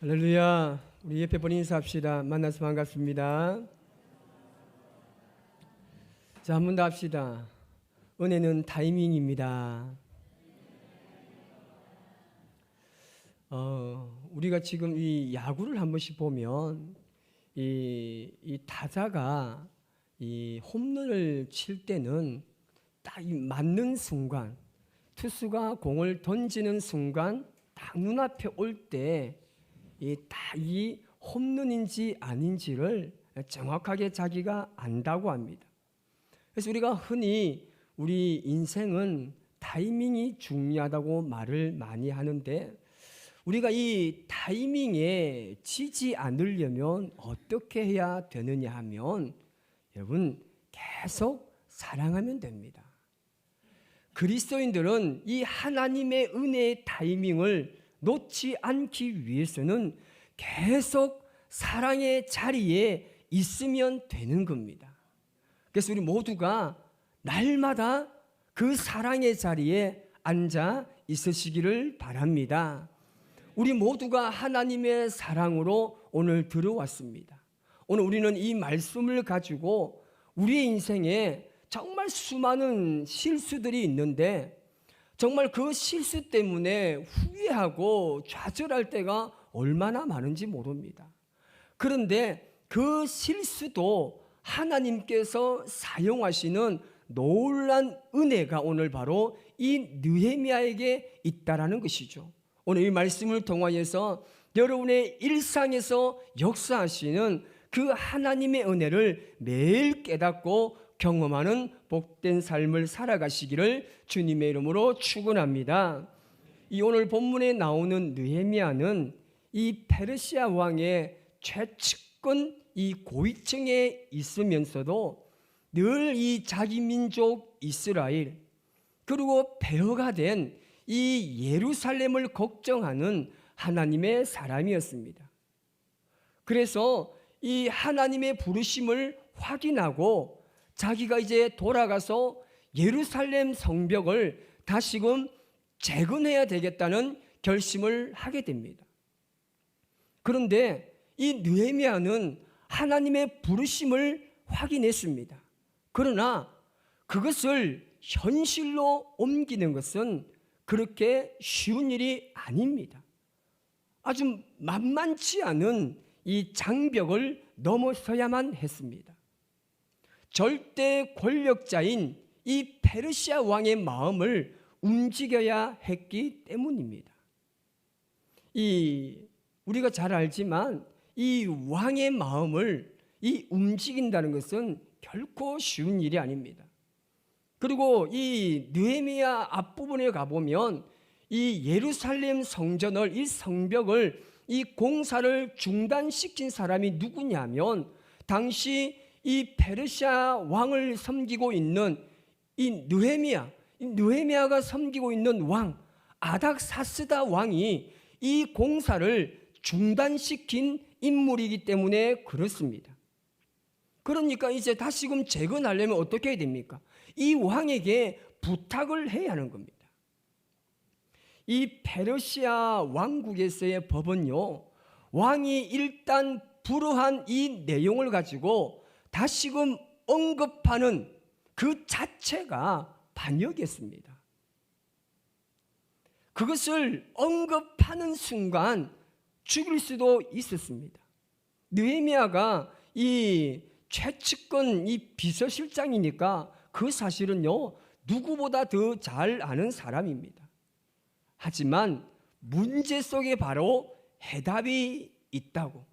할렐루야. 우리 옆에 분 인사합시다. 만나서 반갑습니다. 자, 한 번 더 합시다. 은혜는 타이밍입니다. 우리가 지금 이 야구를 한 번씩 보면 이 타자가 이 홈런을 칠 때는 딱 이 맞는 순간, 투수가 공을 던지는 순간 딱 눈앞에 올 때 이 홈런인지 아닌지를 정확하게 자기가 안다고 합니다. 그래서 우리가 흔히 우리 인생은 타이밍이 중요하다고 말을 많이 하는데, 우리가 이 타이밍에 지지 않으려면 어떻게 해야 되느냐 하면, 여러분, 계속 사랑하면 됩니다. 그리스도인들은 이 하나님의 은혜의 타이밍을 놓지 않기 위해서는 계속 사랑의 자리에 있으면 되는 겁니다. 그래서 우리 모두가 날마다 그 사랑의 자리에 앉아 있으시기를 바랍니다. 우리 모두가 하나님의 사랑으로 오늘 들어왔습니다. 오늘 우리는 이 말씀을 가지고 우리의 인생에 정말 수많은 실수들이 있는데, 정말 그 실수 때문에 후회하고 좌절할 때가 얼마나 많은지 모릅니다. 그런데 그 실수도 하나님께서 사용하시는 놀란 은혜가 오늘 바로 이 느헤미야에게 있다라는 것이죠. 오늘 이 말씀을 통하여서 여러분의 일상에서 역사하시는 그 하나님의 은혜를 매일 깨닫고 경험하는 복된 삶을 살아가시기를 주님의 이름으로 축원합니다. 이 오늘 본문에 나오는 느헤미야는 이 페르시아 왕의 최측근 이 고위층에 있으면서도 늘 이 자기 민족 이스라엘, 그리고 폐허가 된 이 예루살렘을 걱정하는 하나님의 사람이었습니다. 그래서 이 하나님의 부르심을 확인하고 자기가 이제 돌아가서 예루살렘 성벽을 다시금 재건해야 되겠다는 결심을 하게 됩니다. 그런데 이 느헤미야는 하나님의 부르심을 확인했습니다. 그러나 그것을 현실로 옮기는 것은 그렇게 쉬운 일이 아닙니다. 아주 만만치 않은 이 장벽을 넘어서야만 했습니다. 절대 권력자인 이 페르시아 왕의 마음을 움직여야 했기 때문입니다. 우리가 잘 알지만 이 왕의 마음을 움직인다는 것은 결코 쉬운 일이 아닙니다. 그리고 이 느헤미야 앞부분에 가보면 이 예루살렘 성전을, 이 성벽을, 이 공사를 중단시킨 사람이 누구냐면, 당시 이 페르시아 왕을 섬기고 있는 이 느헤미야가 섬기고 있는 왕 아닥사스다 왕이 이 공사를 중단시킨 인물이기 때문에 그렇습니다. 그러니까 이제 다시금 재건하려면 어떻게 해야 됩니까? 이 왕에게 부탁을 해야 하는 겁니다. 이 페르시아 왕국에서의 법은요, 왕이 일단 불허한 이 내용을 가지고 다시금 언급하는 그 자체가 반역이었습니다. 그것을 언급하는 순간 죽일 수도 있었습니다. 느헤미야가 이 최측근 이 비서실장이니까 그 사실은요, 누구보다 더 잘 아는 사람입니다. 하지만 문제 속에 바로 해답이 있다고.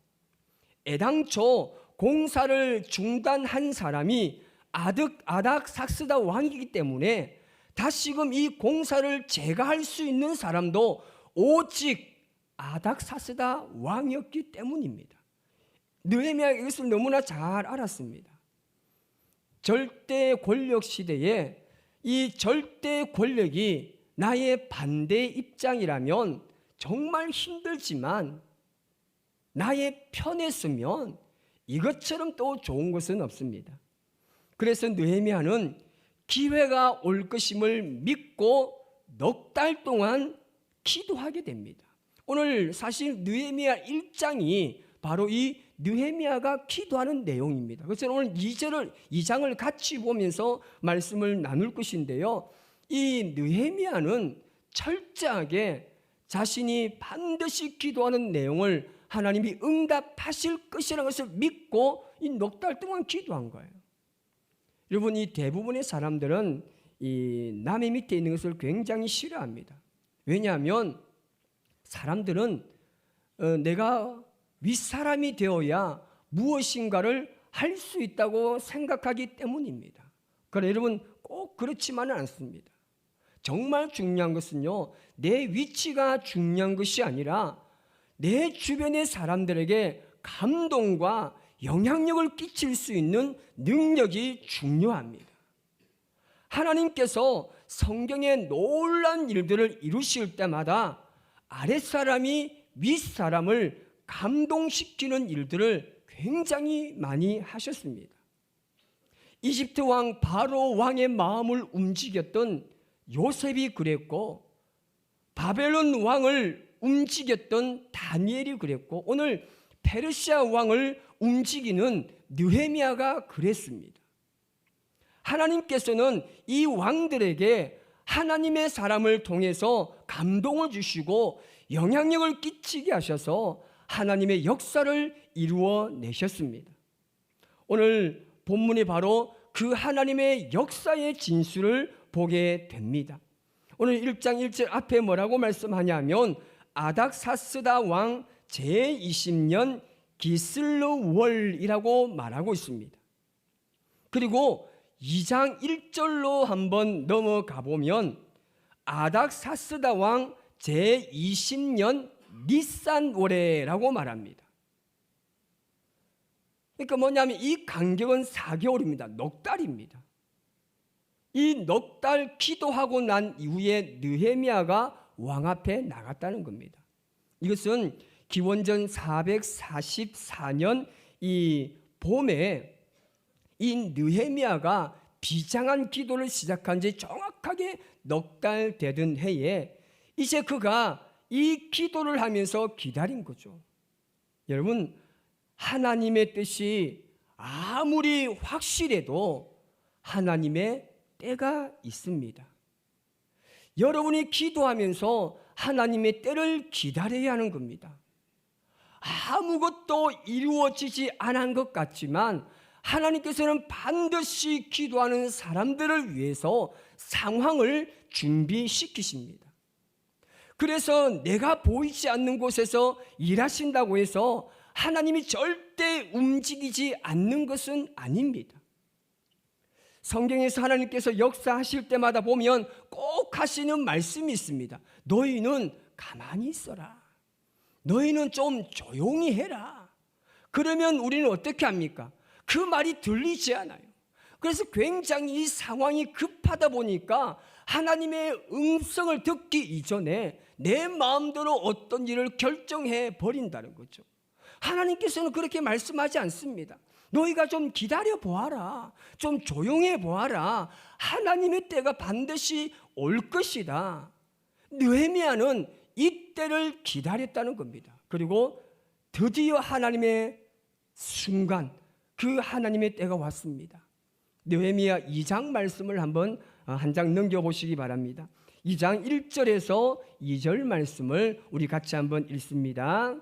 애당초 공사를 중단한 사람이 아닥사스다 왕이기 때문에 다시금 이 공사를 재가할 수 있는 사람도 오직 아닥사스다 왕이었기 때문입니다. 느헤미야가 이것을 너무나 잘 알았습니다. 절대 권력 시대에 이 절대 권력이 나의 반대 입장이라면 정말 힘들지만, 나의 편에 서면 이것처럼 또 좋은 것은 없습니다. 그래서 느헤미야는 기회가 올 것임을 믿고 넉 달 동안 기도하게 됩니다. 오늘 사실 느헤미야 1장이 바로 이 느헤미야가 기도하는 내용입니다. 그래서 오늘 2장을 같이 보면서 말씀을 나눌 것인데요. 이 느헤미야는 철저하게 자신이 반드시 기도하는 내용을 하나님이 응답하실 것이라는 것을 믿고 이 넉 달 동안 기도한 거예요. 여러분, 이 대부분의 사람들은 이 남의 밑에 있는 것을 굉장히 싫어합니다. 왜냐하면 사람들은 내가 윗사람이 되어야 무엇인가를 할 수 있다고 생각하기 때문입니다. 그러나 여러분, 꼭 그렇지만은 않습니다. 정말 중요한 것은요, 내 위치가 중요한 것이 아니라 내 주변의 사람들에게 감동과 영향력을 끼칠 수 있는 능력이 중요합니다. 하나님께서 성경의 놀라운 일들을 이루실 때마다 아랫사람이 윗사람을 감동시키는 일들을 굉장히 많이 하셨습니다. 이집트 왕 바로 왕의 마음을 움직였던 요셉이 그랬고, 바벨론 왕을 움직였던 다니엘이 그랬고, 오늘 페르시아 왕을 움직이는 느헤미야가 그랬습니다. 하나님께서는 이 왕들에게 하나님의 사람을 통해서 감동을 주시고 영향력을 끼치게 하셔서 하나님의 역사를 이루어내셨습니다. 오늘 본문이 바로 그 하나님의 역사의 진수를 보게 됩니다. 오늘 1장 1절 앞에 뭐라고 말씀하냐면 아닥사스다 왕 제20년 기슬르월이라고 말하고 있습니다. 그리고 2장 1절로 한번 넘어가 보면 아닥사스다 왕 제20년 니산월에라고 말합니다. 그러니까 뭐냐면 이 간격은 4개월입니다. 넉 달입니다. 이 넉 달 기도하고 난 이후에 느헤미야가 왕 앞에 나갔다는 겁니다. 이것은 기원전 444년 이 봄에 이 느헤미야가 비장한 기도를 시작한 지 정확하게 넉 달 되던 해에 이제 그가 이 기도를 하면서 기다린 거죠. 여러분, 하나님의 뜻이 아무리 확실해도 하나님의 때가 있습니다. 여러분이 기도하면서 하나님의 때를 기다려야 하는 겁니다. 아무것도 이루어지지 않은 것 같지만 하나님께서는 반드시 기도하는 사람들을 위해서 상황을 준비시키십니다. 그래서 내가 보이지 않는 곳에서 일하신다고 해서 하나님이 절대 움직이지 않는 것은 아닙니다. 성경에서 하나님께서 역사하실 때마다 보면 꼭 하시는 말씀이 있습니다. 너희는 가만히 있어라. 너희는 좀 조용히 해라. 그러면 우리는 어떻게 합니까? 그 말이 들리지 않아요. 그래서 굉장히 이 상황이 급하다 보니까 하나님의 음성을 듣기 이전에 내 마음대로 어떤 일을 결정해 버린다는 거죠. 하나님께서는 그렇게 말씀하지 않습니다. 너희가 좀 기다려 보아라. 좀 조용해 보아라. 하나님의 때가 반드시 올 것이다. 느헤미야는 이 때를 기다렸다는 겁니다. 그리고 드디어 하나님의 순간, 그 하나님의 때가 왔습니다. 느헤미야 2장 말씀을 한번 한 장 넘겨보시기 바랍니다. 2장 1절에서 2절 말씀을 우리 같이 한번 읽습니다.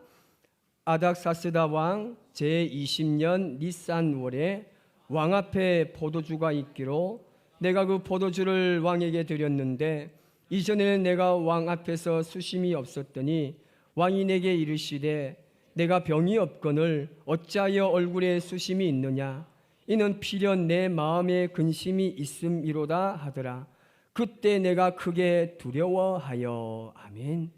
아닥사스다 왕 제20년 니산월에 왕 앞에 포도주가 있기로 내가 그 포도주를 왕에게 드렸는데 이전에는 내가 왕 앞에서 수심이 없었더니 왕이 내게 이르시되 내가 병이 없거늘 어찌하여 얼굴에 수심이 있느냐 이는 필연 내 마음에 근심이 있음이로다 하더라. 그때 내가 크게 두려워하여. 아멘.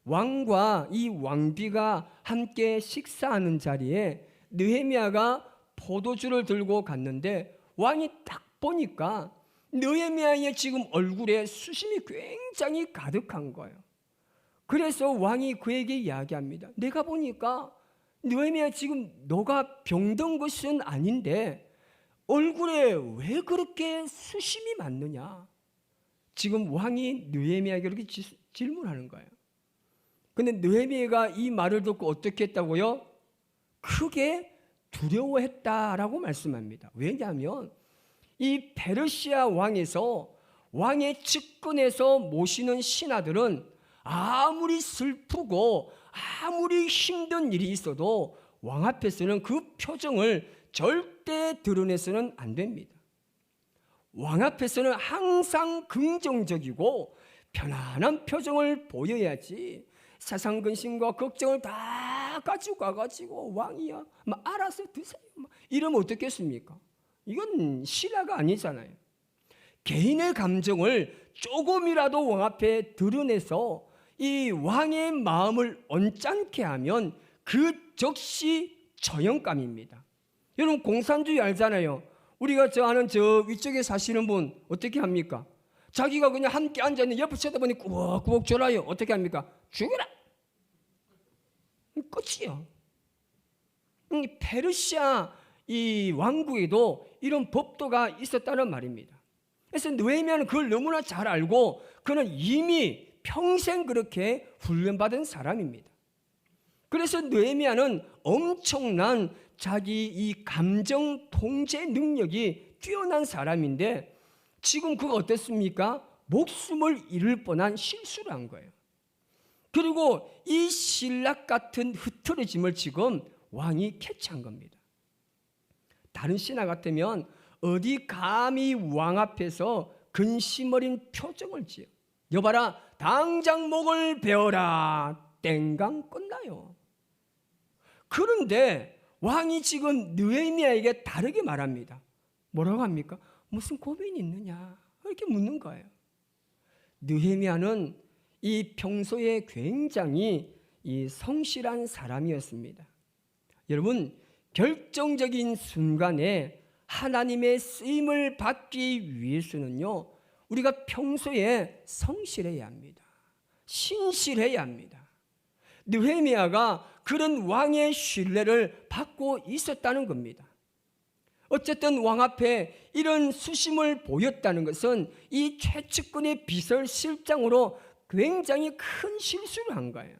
왕과 이 왕비가 함께 식사하는 자리에 느헤미야가 포도주를 들고 갔는데 왕이 딱 보니까 느헤미야의 지금 얼굴에 수심이 굉장히 가득한 거예요. 그래서 왕이 그에게 이야기합니다. 내가 보니까 느헤미야 지금 너가 병든 것은 아닌데 얼굴에 왜 그렇게 수심이 많느냐. 지금 왕이 느헤미야에게 그렇게 질문하는 거예요. 근데 느헤미야가 이 말을 듣고 어떻게 했다고요? 크게 두려워했다라고 말씀합니다. 왜냐하면 이 페르시아 왕에서 왕의 측근에서 모시는 신하들은 아무리 슬프고 아무리 힘든 일이 있어도 왕 앞에서는 그 표정을 절대 드러내서는 안 됩니다. 왕 앞에서는 항상 긍정적이고 편안한 표정을 보여야지 세상 근심과 걱정을 다 가지고 가가지고 왕이야 알아서 드세요 이러면 어떻겠습니까? 이건 신하가 아니잖아요. 개인의 감정을 조금이라도 왕 앞에 드러내서 이 왕의 마음을 언짢게 하면 그 즉시 저영감입니다. 여러분 공산주의 알잖아요. 우리가 저 아는 저 위쪽에 사시는 분 어떻게 합니까? 자기가 그냥 함께 앉아있는 옆에 쳐다보니 꾸벅꾸벅 졸아요. 어떻게 합니까? 죽여라! 끝이요. 페르시아 이 왕국에도 이런 법도가 있었다는 말입니다. 그래서 느헤미야는 그걸 너무나 잘 알고 그는 이미 평생 그렇게 훈련받은 사람입니다. 그래서 느헤미야는 엄청난 자기 이 감정 통제 능력이 뛰어난 사람인데 지금 그거 어땠습니까? 목숨을 잃을 뻔한 실수를 한 거예요. 그리고 이 신락 같은 흐트러짐을 지금 왕이 캐치한 겁니다. 다른 신하 같으면 어디 감히 왕 앞에서 근심 어린 표정을 지어 여봐라 당장 목을 베어라 땡강 끝나요. 그런데 왕이 지금 느헤미야에게 다르게 말합니다. 뭐라고 합니까? 무슨 고민이 있느냐 이렇게 묻는 거예요. 느헤미야는 이 평소에 굉장히 이 성실한 사람이었습니다. 여러분 결정적인 순간에 하나님의 쓰임을 받기 위해서는요 우리가 평소에 성실해야 합니다. 신실해야 합니다. 느헤미야가 그런 왕의 신뢰를 받고 있었다는 겁니다. 어쨌든 왕 앞에 이런 수심을 보였다는 것은 이 최측근의 비서실장으로 굉장히 큰 실수를 한 거예요.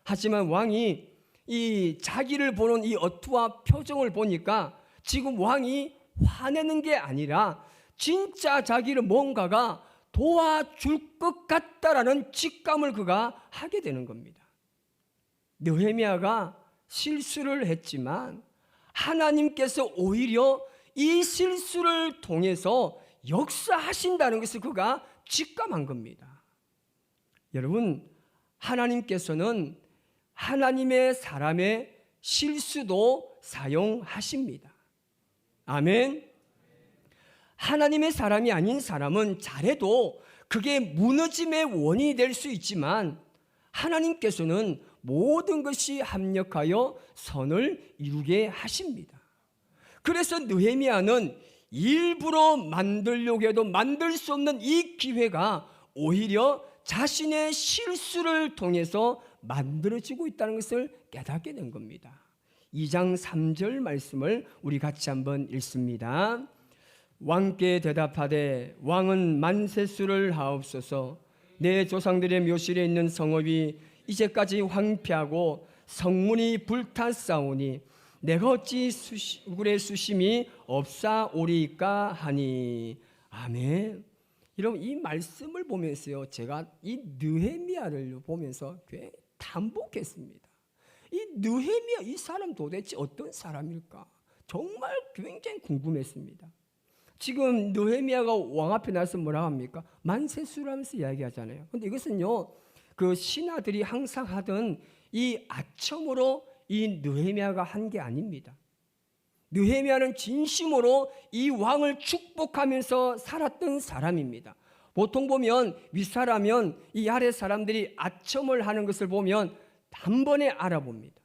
하지만 왕이 이 자기를 보는 이 어투와 표정을 보니까 지금 왕이 화내는 게 아니라 진짜 자기를 뭔가가 도와줄 것 같다라는 직감을 그가 하게 되는 겁니다. 느헤미야가 실수를 했지만 하나님께서 오히려 이 실수를 통해서 역사하신다는 것을 그가 직감한 겁니다. 여러분 하나님께서는 하나님의 사람의 실수도 사용하십니다. 아멘. 하나님의 사람이 아닌 사람은 잘해도 그게 무너짐의 원인이 될 수 있지만 하나님께서는 모든 것이 합력하여 선을 이루게 하십니다. 그래서 느헤미야는 일부러 만들려고 해도 만들 수 없는 이 기회가 오히려 자신의 실수를 통해서 만들어지고 있다는 것을 깨닫게 된 겁니다. 2장 3절 말씀을 우리 같이 한번 읽습니다. 왕께 대답하되 왕은 만세수를 하옵소서. 내 조상들의 묘실에 있는 성읍이 이제까지 황폐하고 성문이 불탔사오니 내가 어찌 우굴의 수심이 없사오리까 하니. 아멘. 여러분 이 말씀을 보면서요 제가 이 느헤미야를 보면서 꽤 담복했습니다. 이 느헤미야 이 사람 도대체 어떤 사람일까 정말 굉장히 궁금했습니다. 지금 느헤미야가 왕 앞에 나서 뭐라고 합니까? 만세수라면서 이야기하잖아요. 그런데 이것은요 그 신하들이 항상 하던 이 아첨으로 이 느헤미야가 한 게 아닙니다. 느헤미야는 진심으로 이 왕을 축복하면서 살았던 사람입니다. 보통 보면 윗사람은 이 아래 사람들이 아첨을 하는 것을 보면 한 번에 알아봅니다.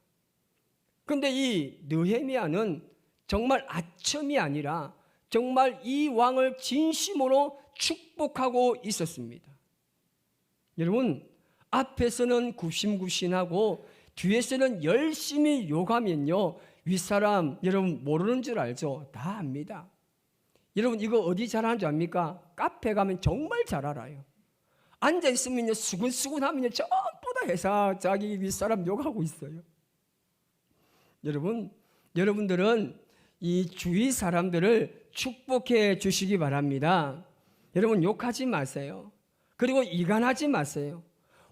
그런데 이 느헤미야는 정말 아첨이 아니라 정말 이 왕을 진심으로 축복하고 있었습니다. 여러분 앞에서는 굽신굽신하고 뒤에서는 열심히 욕하면요 윗사람 여러분 모르는 줄 알죠? 다 압니다. 여러분 이거 어디 잘하는 줄 압니까? 카페 가면 정말 잘 알아요. 앉아있으면요 수근수근하면요 전부 다 해서 자기 윗사람 욕하고 있어요. 여러분들은 이 주위 사람들을 축복해 주시기 바랍니다. 여러분 욕하지 마세요. 그리고 이간하지 마세요.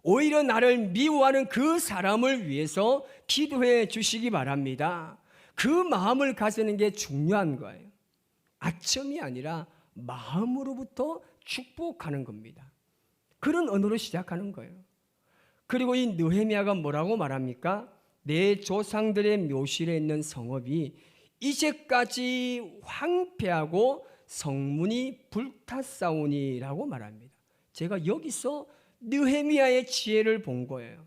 오히려 나를 미워하는 그 사람을 위해서 기도해 주시기 바랍니다. 그 마음을 가지는 게 중요한 거예요. 아첨이 아니라 마음으로부터 축복하는 겁니다. 그런 언어로 시작하는 거예요. 그리고 이 느헤미야가 뭐라고 말합니까? 내 조상들의 묘실에 있는 성읍이 이제까지 황폐하고 성문이 불탔사오니라고 말합니다. 제가 여기서 느헤미야의 지혜를 본 거예요.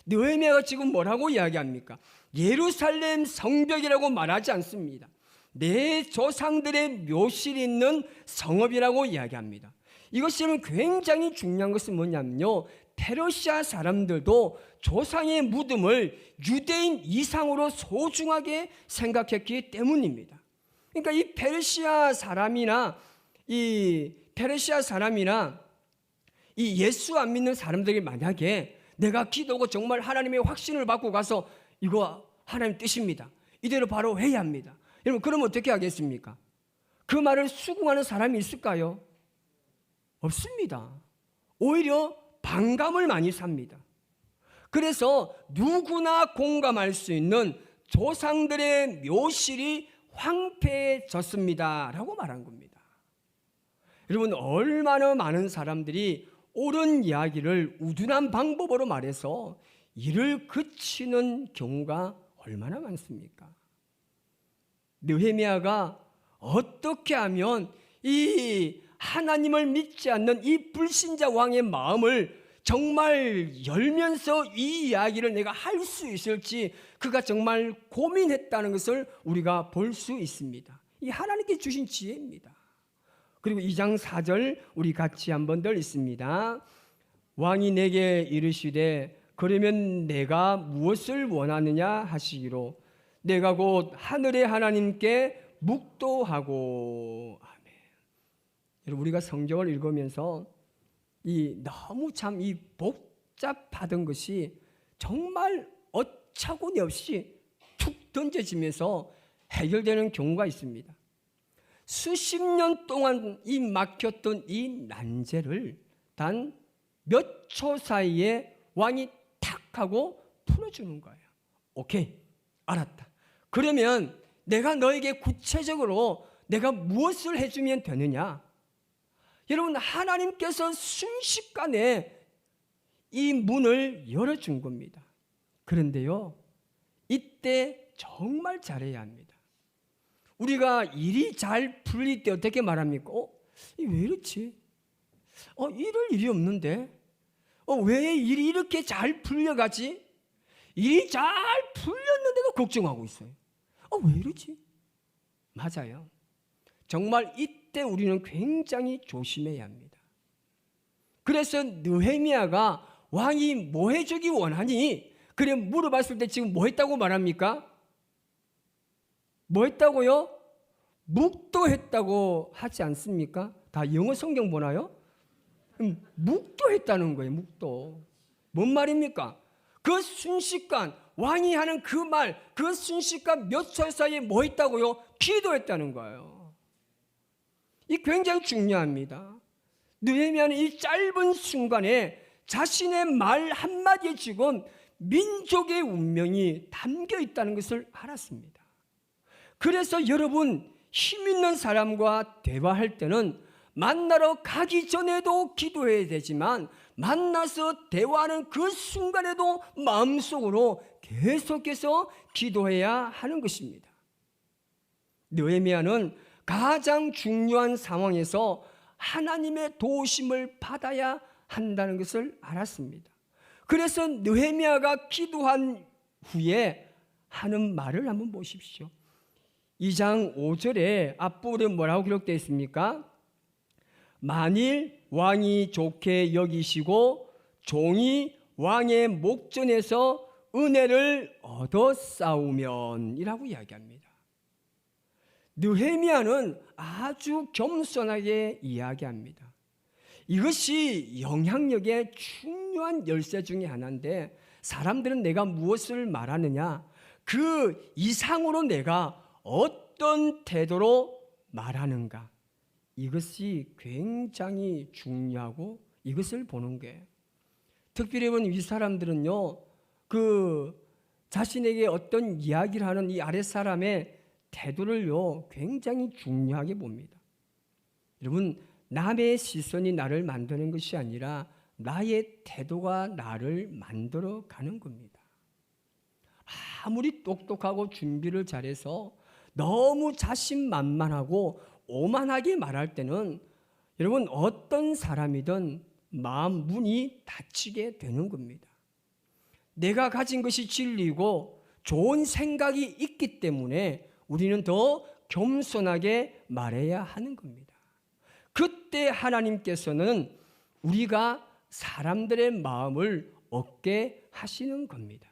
느헤미야가 지금 뭐라고 이야기합니까? 예루살렘 성벽이라고 말하지 않습니다. 내 조상들의 묘실이 있는 성읍이라고 이야기합니다. 이것은 굉장히 중요한 것은 뭐냐면요, 페르시아 사람들도 조상의 무덤을 유대인 이상으로 소중하게 생각했기 때문입니다. 그러니까 이 페르시아 사람이나 이 예수 안 믿는 사람들이 만약에 내가 기도하고 정말 하나님의 확신을 받고 가서 이거 하나님 뜻입니다, 이대로 바로 해야 합니다, 여러분, 그러면 어떻게 하겠습니까? 그 말을 수긍하는 사람이 있을까요? 없습니다. 오히려 반감을 많이 삽니다. 그래서 누구나 공감할 수 있는 조상들의 묘실이 황폐해졌습니다 라고 말한 겁니다. 여러분, 얼마나 많은 사람들이 옳은 이야기를 우둔한 방법으로 말해서 이를 그치는 경우가 얼마나 많습니까? 느헤미야가 어떻게 하면 이 하나님을 믿지 않는 이 불신자 왕의 마음을 정말 열면서 이 이야기를 내가 할 수 있을지 그가 정말 고민했다는 것을 우리가 볼 수 있습니다. 이 하나님께 주신 지혜입니다. 그리고 2장 4절 우리 같이 한번 더 읽습니다. 왕이 내게 이르시되 그러면 내가 무엇을 원하느냐 하시기로 내가 곧 하늘의 하나님께 묵도하고. 아멘. 여러분, 우리가 성경을 읽으면서 이 너무 참 이 복잡하던 것이 정말 어처구니 없이 툭 던져지면서 해결되는 경우가 있습니다. 수십 년 동안 이 막혔던 이 난제를 단 몇 초 사이에 왕이 탁 하고 풀어주는 거예요. 오케이, 알았다. 그러면 내가 너에게 구체적으로 내가 무엇을 해주면 되느냐? 여러분, 하나님께서 순식간에 이 문을 열어준 겁니다. 그런데요, 이때 정말 잘해야 합니다. 우리가 일이 잘 풀릴 때 어떻게 말합니까? 왜 이렇지? 이럴 일이 없는데? 왜 일이 이렇게 잘 풀려가지? 일이 잘 풀렸는데도 걱정하고 있어요. 왜 이러지? 맞아요. 정말 이때 우리는 굉장히 조심해야 합니다. 그래서 느헤미야가 왕이 뭐 해주기 원하니? 그래 물어봤을 때 지금 뭐 했다고 말합니까? 뭐 했다고요? 묵도했다고 하지 않습니까? 다 영어 성경 보나요? 묵도했다는 거예요. 묵도. 뭔 말입니까? 그 순식간 왕이 하는 그 말, 그 순식간 몇 초 사이에 뭐 했다고요? 기도했다는 거예요. 이 굉장히 중요합니다. 느헤미야는 이 짧은 순간에 자신의 말 한마디에 지금 민족의 운명이 담겨 있다는 것을 알았습니다. 그래서 여러분, 힘 있는 사람과 대화할 때는 만나러 가기 전에도 기도해야 되지만 만나서 대화하는 그 순간에도 마음속으로 계속해서 기도해야 하는 것입니다. 느헤미야는 가장 중요한 상황에서 하나님의 도우심을 받아야 한다는 것을 알았습니다. 그래서 느헤미야가 기도한 후에 하는 말을 한번 보십시오. 2장 5절에 앞부분에 뭐라고 기록되어 있습니까? 만일 왕이 좋게 여기시고 종이 왕의 목전에서 은혜를 얻어 싸우면 이라고 이야기합니다. 느헤미야는 아주 겸손하게 이야기합니다. 이것이 영향력의 중요한 열쇠 중에 하나인데, 사람들은 내가 무엇을 말하느냐, 그 이상으로 내가 어떤 태도로 말하는가, 이것이 굉장히 중요하고 이것을 보는 게, 특별히 이 사람들은요, 자신에게 어떤 이야기를 하는 이 아랫사람의 태도를요 굉장히 중요하게 봅니다. 여러분, 남의 시선이 나를 만드는 것이 아니라 나의 태도가 나를 만들어 가는 겁니다. 아무리 똑똑하고 준비를 잘해서 너무 자신만만하고 오만하게 말할 때는 여러분, 어떤 사람이든 마음 문이 닫히게 되는 겁니다. 내가 가진 것이 진리고 좋은 생각이 있기 때문에 우리는 더 겸손하게 말해야 하는 겁니다. 그때 하나님께서는 우리가 사람들의 마음을 얻게 하시는 겁니다.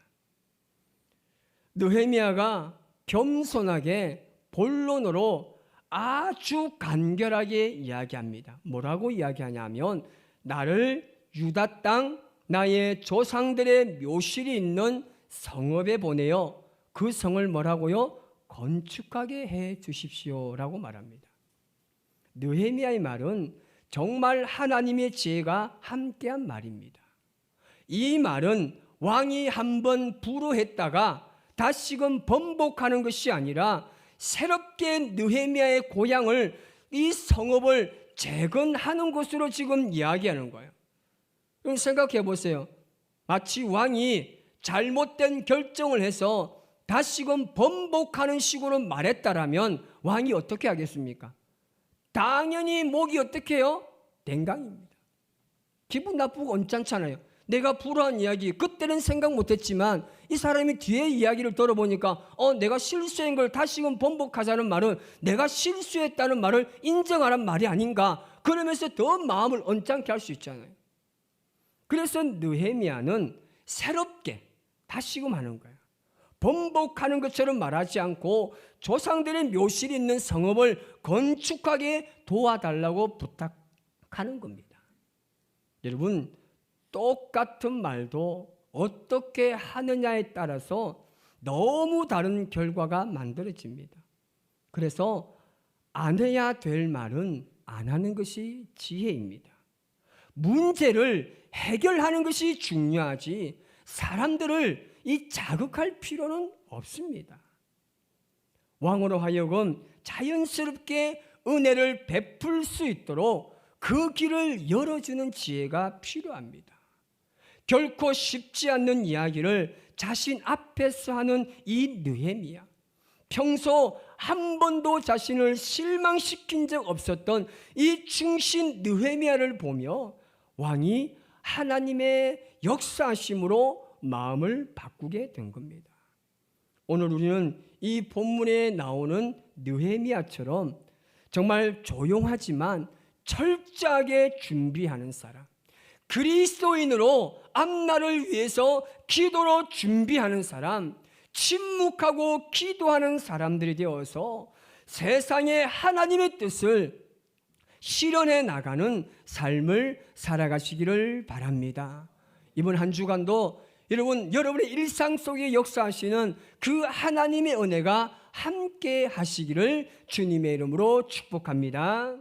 느헤미야가 겸손하게 본론으로 아주 간결하게 이야기합니다. 뭐라고 이야기하냐면, 나를 유다 땅 나의 조상들의 묘실이 있는 성읍에 보내어 그 성을 뭐라고요? 건축하게 해 주십시오라고 말합니다. 느헤미야의 말은 정말 하나님의 지혜가 함께한 말입니다. 이 말은 왕이 한번 불허했다가 다시금 번복하는 것이 아니라 새롭게 느헤미야의 고향을, 이 성읍을 재건하는 것으로 지금 이야기하는 거예요. 그럼 생각해 보세요. 마치 왕이 잘못된 결정을 해서 다시금 번복하는 식으로 말했다라면 왕이 어떻게 하겠습니까? 당연히 목이 어떻게 해요? 댕강입니다. 기분 나쁘고 언짢잖아요. 내가 불화한 이야기, 그때는 생각 못했지만 이 사람이 뒤에 이야기를 들어보니까 내가 실수한 걸 다시금 번복하자는 말은 내가 실수했다는 말을 인정하라는 말이 아닌가, 그러면서 더 마음을 언짢게 할 수 있잖아요. 그래서 느헤미야는 새롭게 다시금 하는 거예요. 번복하는 것처럼 말하지 않고 조상들의 묘실이 있는 성읍을 건축하게 도와달라고 부탁하는 겁니다. 여러분, 똑같은 말도 어떻게 하느냐에 따라서 너무 다른 결과가 만들어집니다. 그래서 안 해야 될 말은 안 하는 것이 지혜입니다. 문제를 해결하는 것이 중요하지 사람들을 자극할 필요는 없습니다. 왕으로 하여금 자연스럽게 은혜를 베풀 수 있도록 그 길을 열어주는 지혜가 필요합니다. 결코 쉽지 않는 이야기를 자신 앞에서 하는 이 느헤미야, 평소 한 번도 자신을 실망시킨 적 없었던 이 충신 느헤미야를 보며 왕이 하나님의 역사하심으로 마음을 바꾸게 된 겁니다. 오늘 우리는 이 본문에 나오는 느헤미야처럼 정말 조용하지만 철저하게 준비하는 사람, 그리스도인으로 앞날을 위해서 기도로 준비하는 사람, 침묵하고 기도하는 사람들이 되어서 세상에 하나님의 뜻을 실현해 나가는 삶을 살아가시기를 바랍니다. 이번 한 주간도 여러분의 일상 속에 역사하시는 그 하나님의 은혜가 함께 하시기를 주님의 이름으로 축복합니다.